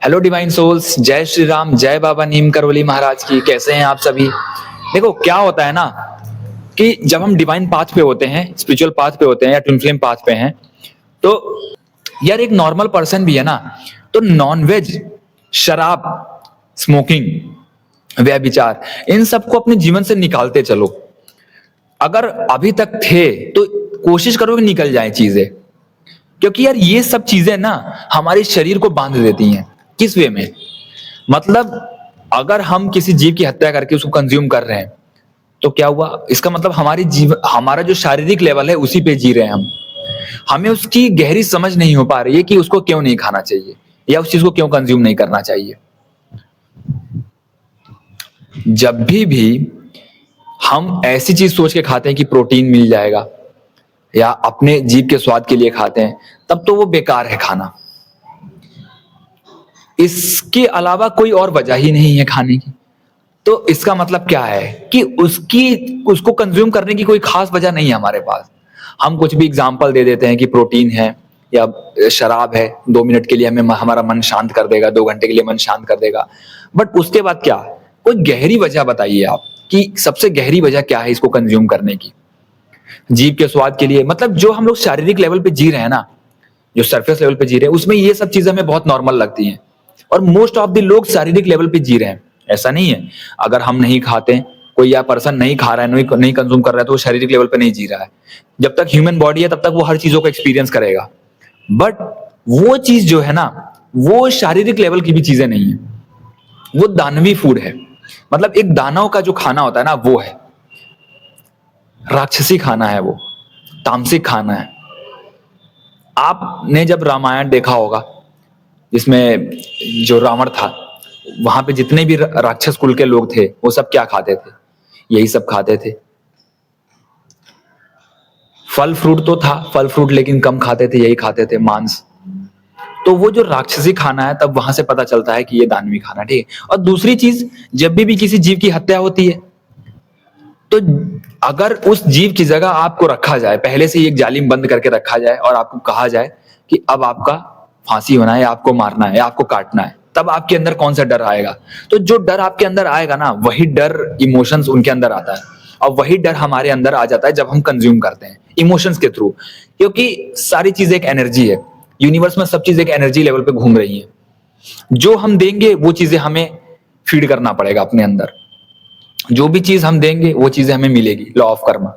Hello divine souls, जय श्री राम, जय बाबा नीम करवली महाराज की। कैसे हैं आप सभी? देखो क्या होता है ना कि जब हम डिवाइन पाथ पे होते हैं, स्पिरिचुअल पाथ पे होते हैं या ट्विन फ्लेम पाथ पे हैं, तो यार एक नॉर्मल पर्सन भी है ना, तो नॉनवेज, शराब, स्मोकिंग, व्यभिचार, इन सबको अपने जीवन से निकालते चलो। अगर अभी तक थे तो कोशिश करो कि निकल जाए चीजें, क्योंकि यार ये सब चीजें ना हमारे शरीर को बांध देती हैं। किस वे में? मतलब अगर हम किसी जीव की हत्या करके उसको कंज्यूम कर रहे हैं तो क्या हुआ? इसका मतलब हमारा जो शारीरिक लेवल है उसी पे जी रहे हैं हम। हमें उसकी गहरी समझ नहीं हो पा रही है कि उसको क्यों नहीं खाना चाहिए या उस चीज को क्यों कंज्यूम नहीं करना चाहिए। जब भी हम ऐसी चीज सोच के खाते हैं कि प्रोटीन मिल जाएगा या अपने जीभ के स्वाद के लिए खाते हैं, तब तो वो बेकार है खाना। इसके अलावा कोई और वजह ही नहीं है खाने की। तो इसका मतलब क्या है कि उसको कंज्यूम करने की कोई खास वजह नहीं है हमारे पास। हम कुछ भी एग्जाम्पल दे देते हैं कि प्रोटीन है या शराब है, 2 मिनट के लिए हमें हमारा मन शांत कर देगा, 2 घंटे के लिए मन शांत कर देगा, बट उसके बाद क्या? कोई गहरी वजह बताइए आप कि सबसे गहरी वजह क्या है इसको कंज्यूम करने की। जीभ के स्वाद के लिए, मतलब जो हम लोग शारीरिक लेवल पे जी रहे हैं ना, जो सरफेस लेवल पे जी रहे हैं, उसमें ये सब चीजें हमें बहुत नॉर्मल लगती हैं। और मोस्ट ऑफ द लोग शारीरिक लेवल पे जी रहे हैं। ऐसा नहीं है अगर हम नहीं खाते, कोई या पर्सन नहीं खा रहा है, नहीं कंज्यूम कर रहा है, तो वो शारीरिक लेवल पे नहीं जी रहा है। जब तक ह्यूमन बॉडी है तब तक वो हर चीजों को एक्सपीरियंस करेगा, बट वो चीज जो है ना, वो शारीरिक लेवल की भी चीजें नहीं है, वो दानवी फूड है। मतलब एक दानव का जो खाना होता है ना, वो है राक्षसी खाना है, वो तामसिक खाना है। आपने जब रामायण देखा होगा, जिसमें जो रावण था, वहां पे जितने भी राक्षस कुल के लोग थे वो सब क्या खाते थे? यही सब खाते थे। फल फ्रूट तो था, फल फ्रूट लेकिन कम खाते थे, यही खाते थे, मांस। तो वो जो राक्षसी खाना है, तब वहां से पता चलता है कि ये दानवी खाना, ठीक है। और दूसरी चीज, जब भी किसी जीव की हत्या होती है, तो अगर उस जीव की जगह आपको रखा जाए, पहले से ही एक जाली में बंद करके रखा जाए और आपको कहा जाए कि अब आपका फांसी होना है, आपको मारना है या आपको काटना है, तब आपके अंदर कौन सा डर आएगा? तो जो डर आपके अंदर आएगा ना, वही डर इमोशंस उनके अंदर आता है, और वही डर हमारे अंदर आ जाता है जब हम कंज्यूम करते हैं इमोशंस के थ्रू। क्योंकि सारी चीज एक एनर्जी है, यूनिवर्स में सब चीज एक एनर्जी लेवल पे घूम रही है। जो हम देंगे वो चीजें हमें फीड करना पड़ेगा अपने अंदर। जो भी चीज हम देंगे वो चीजें हमें मिलेगी। Law of Karma.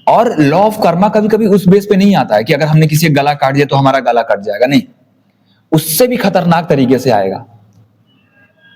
और लॉ ऑफ कर्मा कभी कभी उस बेस पे नहीं आता है कि अगर हमने किसी का गला काट दिया तो हमारा गला कट जाएगा, नहीं, उससे भी खतरनाक तरीके से आएगा।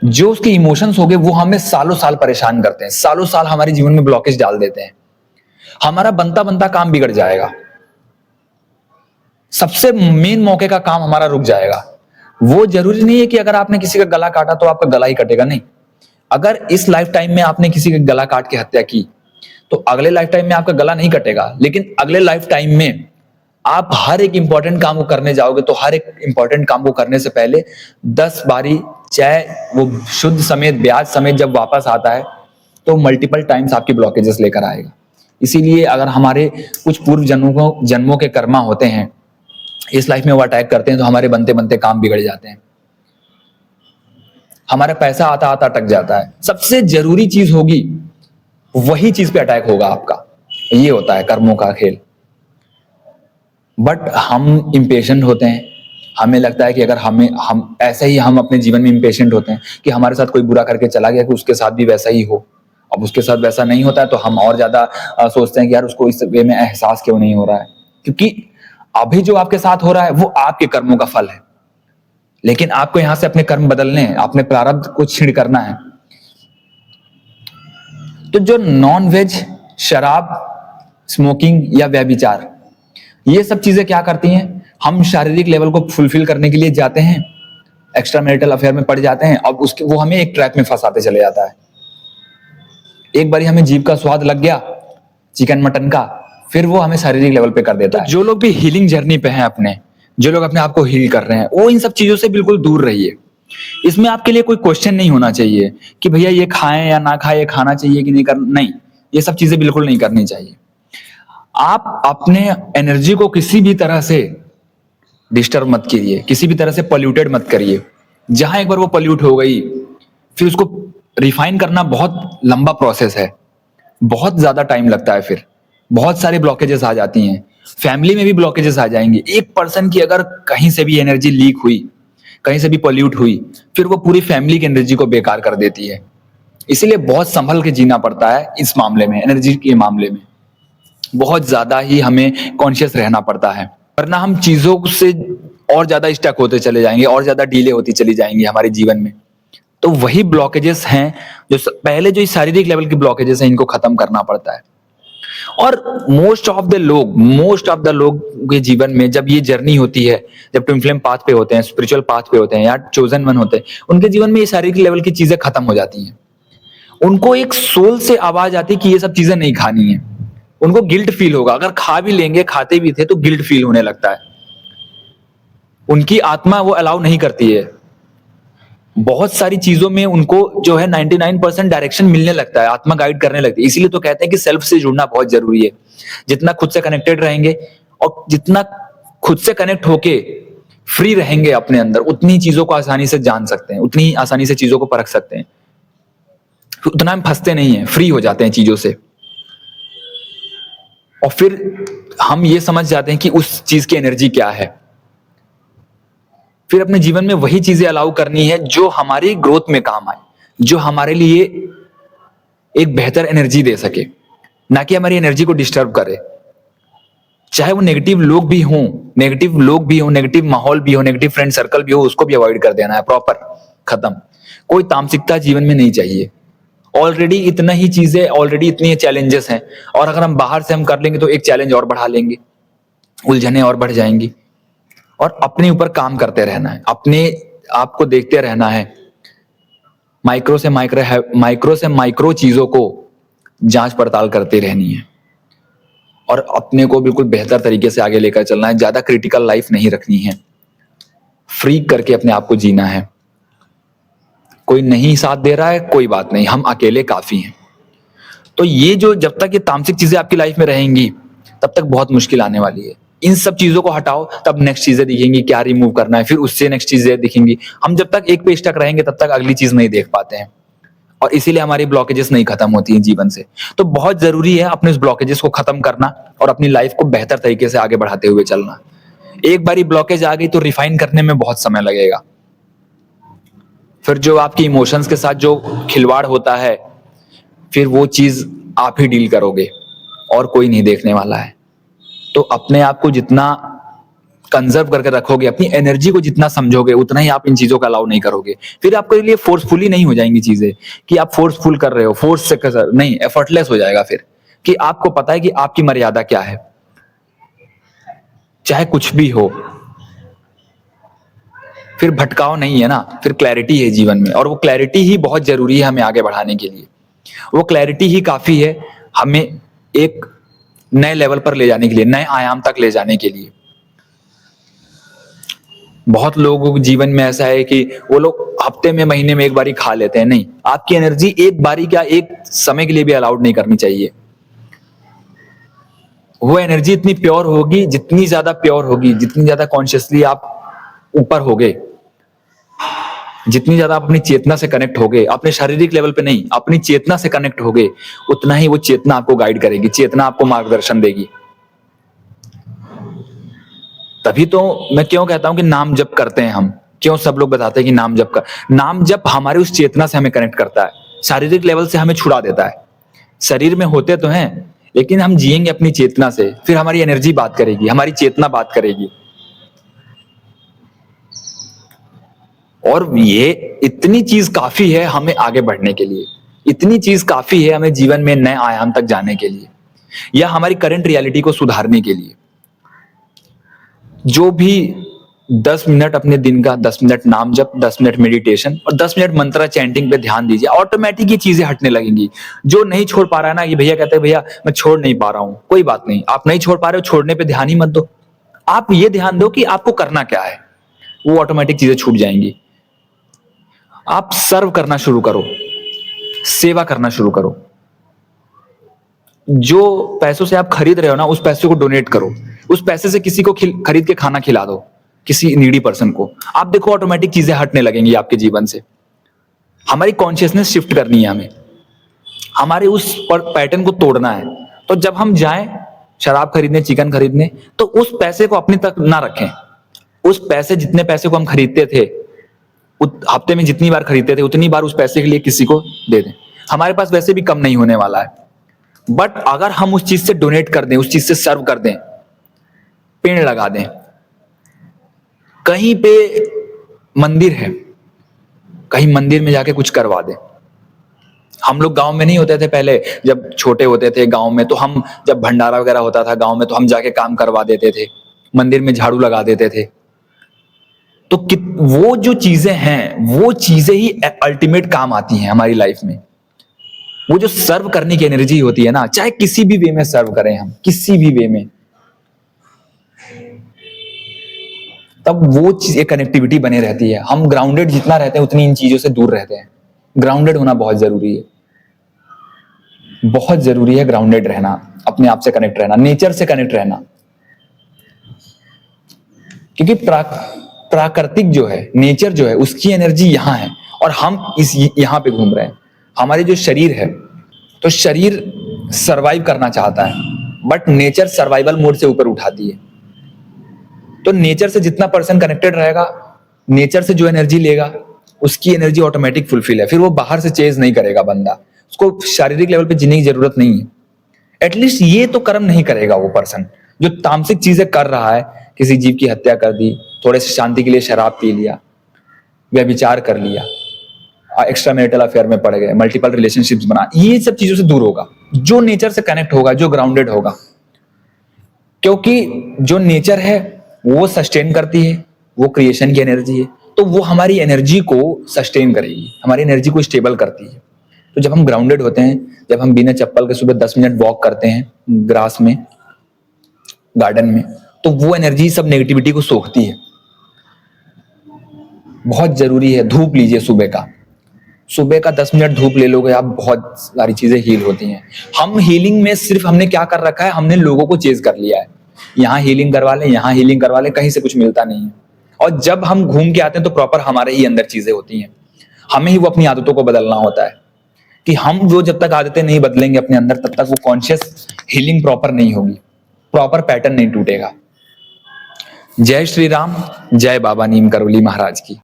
जो उसके इमोशंस हो गए वो हमें सालों साल परेशान करते हैं, सालों साल हमारे जीवन में ब्लॉकेज डाल देते हैं, हमारा बनता बनता काम बिगड़ जाएगा, सबसे मेन मौके का काम हमारा रुक जाएगा। वो जरूरी नहीं है कि अगर आपने किसी का गला काटा तो आपका गला ही कटेगा, नहीं। अगर इस लाइफ टाइम में आपने किसी का गला काट के हत्या की तो अगले लाइफ टाइम में आपका गला नहीं कटेगा, लेकिन अगले लाइफ टाइम में आप हर एक इंपॉर्टेंट काम को करने जाओगे तो हर एक इंपॉर्टेंट काम को करने से पहले 10 बारी, चाहे वो शुद्ध समेत ब्याज समेत जब वापस आता है तो मल्टीपल टाइम्स आपकी ब्लॉकेजेस लेकर आएगा। इसीलिए अगर हमारे कुछ पूर्व जन्मों के कर्मा होते हैं, इस लाइफ में वो अटैक करते हैं, तो हमारे बनते बनते काम बिगड़ जाते हैं, हमारा पैसा आता आता अटक जाता है। सबसे जरूरी चीज होगी वही चीज पे अटैक होगा आपका। ये होता है कर्मों का खेल। बट हम इम्पेशेंट होते हैं, हमें लगता है कि अगर हम ऐसे ही हम अपने जीवन में इम्पेशेंट होते हैं कि हमारे साथ कोई बुरा करके चला गया कि उसके साथ भी वैसा ही हो। अब उसके साथ वैसा नहीं होता है तो हम और ज्यादा सोचते हैं कि यार उसको इस वे में एहसास क्यों नहीं हो रहा है, क्योंकि अभी जो आपके साथ हो रहा है वो आपके कर्मों का फल है। लेकिन आपको यहां से अपने कर्म बदलने हैं, अपने प्रारब्ध को छीण करना है। तो जो नॉन वेज, शराब, स्मोकिंग या व्यभिचार, ये सब चीजें क्या करती हैं? हम शारीरिक लेवल को फुलफिल करने के लिए जाते हैं, एक्स्ट्रा मैरिटल अफेयर में पड़ जाते हैं, अब वो हमें एक ट्रैप में फंसाते चले जाता है। एक बारी हमें जीभ का स्वाद लग गया चिकन मटन का, फिर वो हमें शारीरिक लेवल पे कर देता है। जो लोग भी हीलिंग जर्नी पे हैं अपने, जो लोग अपने आप को हील कर रहे हैं, वो इन सब चीजों से बिल्कुल दूर रहिए। इसमें आपके लिए कोई क्वेश्चन नहीं होना चाहिए कि भैया ये खाएं या ना खाएं, ये खाना चाहिए कि नहीं, ये सब चीजें बिल्कुल नहीं करनी चाहिए। आप अपने एनर्जी को किसी भी तरह से डिस्टर्ब मत कीजिए, किसी भी तरह से पॉल्यूटेड मत करिए। जहां एक बार वो पॉल्यूट हो गई, फिर उसको रिफाइन करना बहुत लंबा प्रोसेस है, बहुत ज्यादा टाइम लगता है, फिर बहुत सारे ब्लॉकेजेस आ जाती हैं। फैमिली में भी ब्लॉकेजेस आ जाएंगे। एक पर्सन की अगर कहीं से भी एनर्जी लीक हुई, कहीं से भी पॉल्यूट हुई, फिर वो पूरी फैमिली की एनर्जी को बेकार कर देती है। इसीलिए बहुत संभल के जीना पड़ता है इस मामले में, एनर्जी के मामले में बहुत ज्यादा ही हमें कॉन्शियस रहना पड़ता है, वरना हम चीजों से और ज्यादा स्टक होते चले जाएंगे, और ज्यादा डिले होती चली जाएंगी हमारे जीवन में। तो वही ब्लॉकेजेस हैं जो पहले जो शारीरिक लेवल के ब्लॉकेजेस हैं, इनको खत्म करना पड़ता है। और मोस्ट ऑफ द लोग के जीवन में जब ये जर्नी होती है, जब ट्विन फ्लेम पाथ पे होते हैं, स्पिरिचुअल पाथ पे होते हैं, या चोजन वन होते हैं, उनके जीवन में ये शारीरिक लेवल की चीजें खत्म हो जाती हैं। उनको एक सोल से आवाज आती है कि ये सब चीजें नहीं खानी है। उनको गिल्ट फील होगा, अगर खा भी लेंगे, खाते भी थे तो गिल्ट फील होने लगता है। उनकी आत्मा वो अलाउ नहीं करती है। बहुत सारी चीजों में उनको जो है 99% डायरेक्शन मिलने लगता है, आत्मा गाइड करने लगती है। इसीलिए तो कहते हैं कि सेल्फ से जुड़ना बहुत जरूरी है। जितना खुद से कनेक्टेड रहेंगे और जितना खुद से कनेक्ट होके फ्री रहेंगे अपने अंदर, उतनी चीजों को आसानी से जान सकते हैं, उतनी आसानी से चीजों को परख सकते हैं, उतना हम फंसते नहीं है, फ्री हो जाते हैं चीजों से। और फिर हम ये समझ जाते हैं कि उस चीज की एनर्जी क्या है। फिर अपने जीवन में वही चीजें अलाउ करनी है जो हमारी ग्रोथ में काम आए, जो हमारे लिए एक बेहतर एनर्जी दे सके, ना कि हमारी एनर्जी को डिस्टर्ब करे। चाहे वो नेगेटिव लोग भी हों, नेगेटिव माहौल भी हो, नेगेटिव फ्रेंड सर्कल भी हो, उसको भी अवॉइड कर देना है, प्रॉपर खत्म। कोई तामसिकता जीवन में नहीं चाहिए। ऑलरेडी इतना ही चीजें, ऑलरेडी इतनी चैलेंजेस हैं, और अगर हम बाहर से हम कर लेंगे तो एक चैलेंज और बढ़ा लेंगे, उलझने और बढ़ जाएंगी। और अपने ऊपर काम करते रहना है, अपने आप को देखते रहना है, माइक्रो से माइक्रो चीजों को जांच पड़ताल करते रहनी है, और अपने को बिल्कुल बेहतर तरीके से आगे लेकर चलना है। ज्यादा क्रिटिकल लाइफ नहीं रखनी है, फ्री करके अपने आप को जीना है। कोई नहीं साथ दे रहा है, कोई बात नहीं, हम अकेले काफी हैं। तो ये जो जब तक ये तामसिक चीजें आपकी लाइफ में रहेंगी, तब तक बहुत मुश्किल आने वाली है। इन सब चीजों को हटाओ, तब नेक्स्ट चीजें दिखेंगी, क्या रिमूव करना है, फिर उससे नेक्स्ट चीजें दिखेंगी। हम जब तक एक पे स्टक रहेंगे, तब तक अगली चीज नहीं देख पाते हैं, और इसीलिए हमारी ब्लॉकेजेस नहीं खत्म होती हैं जीवन से। तो बहुत जरूरी है अपने उस ब्लॉकेजेस को खत्म करना और अपनी लाइफ को बेहतर तरीके से आगे बढ़ाते हुए चलना। एक बारी ब्लॉकेज आ गई तो रिफाइन करने में बहुत समय लगेगा। फिर जो आपकी इमोशंस के साथ जो खिलवाड़ होता है, फिर वो चीज आप ही डील करोगे, और कोई नहीं देखने वाला है। तो अपने आप को जितना कंजर्व करके रखोगे, अपनी एनर्जी को जितना समझोगे, उतना ही आप इन चीजों का अलाउ नहीं करोगे। फिर आपके लिए फोर्सफुली नहीं हो जाएंगी चीजें कि आप फोर्सफुल कर रहे हो, फोर्स से नहीं, एफर्टलेस हो जाएगा फिर, कि आपको पता है कि आपकी मर्यादा क्या है, चाहे कुछ भी हो। फिर भटकाव नहीं है ना, फिर क्लैरिटी है जीवन में, और वो क्लैरिटी ही बहुत जरूरी है हमें आगे बढ़ाने के लिए। वो क्लैरिटी ही काफी है हमें एक नए लेवल पर ले जाने के लिए, नए आयाम तक ले जाने के लिए। बहुत लोगों के जीवन में ऐसा है कि वो लोग हफ्ते में, महीने में एक बारी खा लेते हैं। नहीं, आपकी एनर्जी एक बारी क्या, एक समय के लिए भी अलाउड नहीं करनी चाहिए। वो एनर्जी इतनी प्योर होगी, जितनी ज्यादा प्योर होगी, जितनी ज्यादा कॉन्शियसली आप ऊपर होगे, जितनी ज्यादा आप अपनी चेतना से कनेक्ट होगे, अपने शारीरिक लेवल पे नहीं, अपनी चेतना से कनेक्ट होगे, उतना ही वो चेतना आपको गाइड करेगी, चेतना आपको मार्गदर्शन देगी। तभी तो मैं क्यों कहता हूं कि नाम जप करते हैं हम, क्यों सब लोग बताते हैं कि नाम जप हमारे उस चेतना से हमें कनेक्ट करता है, शारीरिक लेवल से हमें छुड़ा देता है। शरीर में होते तो हैं, लेकिन हम जिएंगे अपनी चेतना से, फिर हमारी एनर्जी बात करेगी, हमारी चेतना बात करेगी। और ये इतनी चीज काफी है हमें आगे बढ़ने के लिए, इतनी चीज काफी है हमें जीवन में नए आयाम तक जाने के लिए, या हमारी करंट रियलिटी को सुधारने के लिए। जो भी 10 मिनट अपने दिन का, 10 मिनट नाम जप, 10 मिनट मेडिटेशन और 10 मिनट मंत्रा चैंटिंग पे ध्यान दीजिए, ऑटोमेटिक ये चीजें हटने लगेंगी। जो नहीं छोड़ पा रहा है ना, ये भैया कहते हैं भैया मैं छोड़ नहीं पा रहा हूं, कोई बात नहीं, आप नहीं छोड़ पा रहे हो, छोड़ने पे ध्यान ही मत दो। आप ये ध्यान दो कि आपको करना क्या है, वो ऑटोमेटिक चीजें छूट जाएंगी। आप सर्व करना शुरू करो, सेवा करना शुरू करो। जो पैसों से आप खरीद रहे हो ना, उस पैसे को डोनेट करो, उस पैसे से किसी को खरीद के खाना खिला दो, किसी नीडी पर्सन को, आप देखो ऑटोमेटिक चीजें हटने लगेंगी आपके जीवन से। हमारी कॉन्शियसनेस शिफ्ट करनी है हमें, हमारे उस पैटर्न को तोड़ना है। तो जब हम जाएं शराब खरीदने, चिकन खरीदने, तो उस पैसे को अपने तक ना रखें। उस पैसे, जितने पैसे को हम खरीदते थे, हफ्ते में जितनी बार खरीदते थे उतनी बार उस पैसे के लिए किसी को दे दें। हमारे पास वैसे भी कम नहीं होने वाला है, बट अगर हम उस चीज से डोनेट कर दें, उस चीज से सर्व कर दें, पेड़ लगा दें, कहीं पे मंदिर है, कहीं मंदिर में जाके कुछ करवा दें। हम लोग गांव में नहीं होते थे पहले, जब छोटे होते थे गांव में, तो हम जब भंडारा वगैरह होता था गांव में, तो हम जाके काम करवा देते थे, मंदिर में झाड़ू लगा देते थे। तो वो जो चीजें हैं, वो चीजें ही अल्टीमेट काम आती हैं हमारी लाइफ में। वो जो सर्व करने की एनर्जी होती है ना, चाहे किसी भी वे में सर्व करें हम, किसी भी वे में, तब वो चीज, एक कनेक्टिविटी बने रहती है। हम ग्राउंडेड जितना रहते हैं उतनी इन चीजों से दूर रहते हैं। ग्राउंडेड होना बहुत जरूरी है, बहुत जरूरी है ग्राउंडेड रहना, अपने आप से कनेक्ट रहना, नेचर से कनेक्ट रहना। क्योंकि प्राकृतिक जो है, नेचर जो है, उसकी एनर्जी यहाँ है और हम इस यहाँ पे घूम रहे हैं। हमारे जो शरीर है, तो शरीर सरवाइव करना चाहता है, बट नेचर सर्वाइवल मोड से ऊपर उठाती है। तो नेचर से जितना पर्सन कनेक्टेड रहेगा, नेचर से जो एनर्जी लेगा, उसकी एनर्जी ऑटोमेटिक फुलफिल है। फिर वो बाहर से चेज नहीं करेगा बंदा, उसको शारीरिक लेवल पे जीने की जरूरत नहीं है। एटलीस्ट ये तो कर्म नहीं करेगा वो पर्सन जो तामसिक चीजें कर रहा है, किसी जीव की हत्या कर दी, थोड़े से शांति के लिए शराब पी लिया, व्यभिचार कर लिया, एक्स्ट्रा मैरिटल अफेयर में पड़ गए, मल्टीपल रिलेशनशिप्स बना, ये सब चीजों से दूर होगा। जो नेचर से कनेक्ट होगा, जो ग्राउंडेड होगा, क्योंकि जो नेचर है वो सस्टेन करती है, वो क्रिएशन की एनर्जी है, तो वो हमारी एनर्जी को सस्टेन करेगी, हमारी एनर्जी को स्टेबल करती है। तो जब हम ग्राउंडेड होते हैं, जब हम बिना चप्पल के सुबह 10 मिनट वॉक करते हैं ग्रास में, गार्डन में, तो वो एनर्जी सब नेगेटिविटी को सोखती है। बहुत जरूरी है धूप लीजिए सुबह का, सुबह का 10 मिनट धूप ले लोगे आप, बहुत सारी चीजें हील होती हैं। हम हीलिंग में सिर्फ हमने क्या कर रखा है, हमने लोगों को चेज कर लिया है, यहाँ हीलिंग करवा ले, यहाँ हीलिंग करवा ले, कहीं से कुछ मिलता नहीं है। और जब हम घूम के आते हैं तो प्रॉपर हमारे ही अंदर चीजें होती हैं, हमें ही वो अपनी आदतों को बदलना होता है। कि हम वो जब तक आदतें नहीं बदलेंगे अपने अंदर, तब तक वो कॉन्शियस हीलिंग प्रॉपर नहीं होगी, प्रॉपर पैटर्न नहीं टूटेगा। जय श्री राम, जय बाबा नीम करौली महाराज की।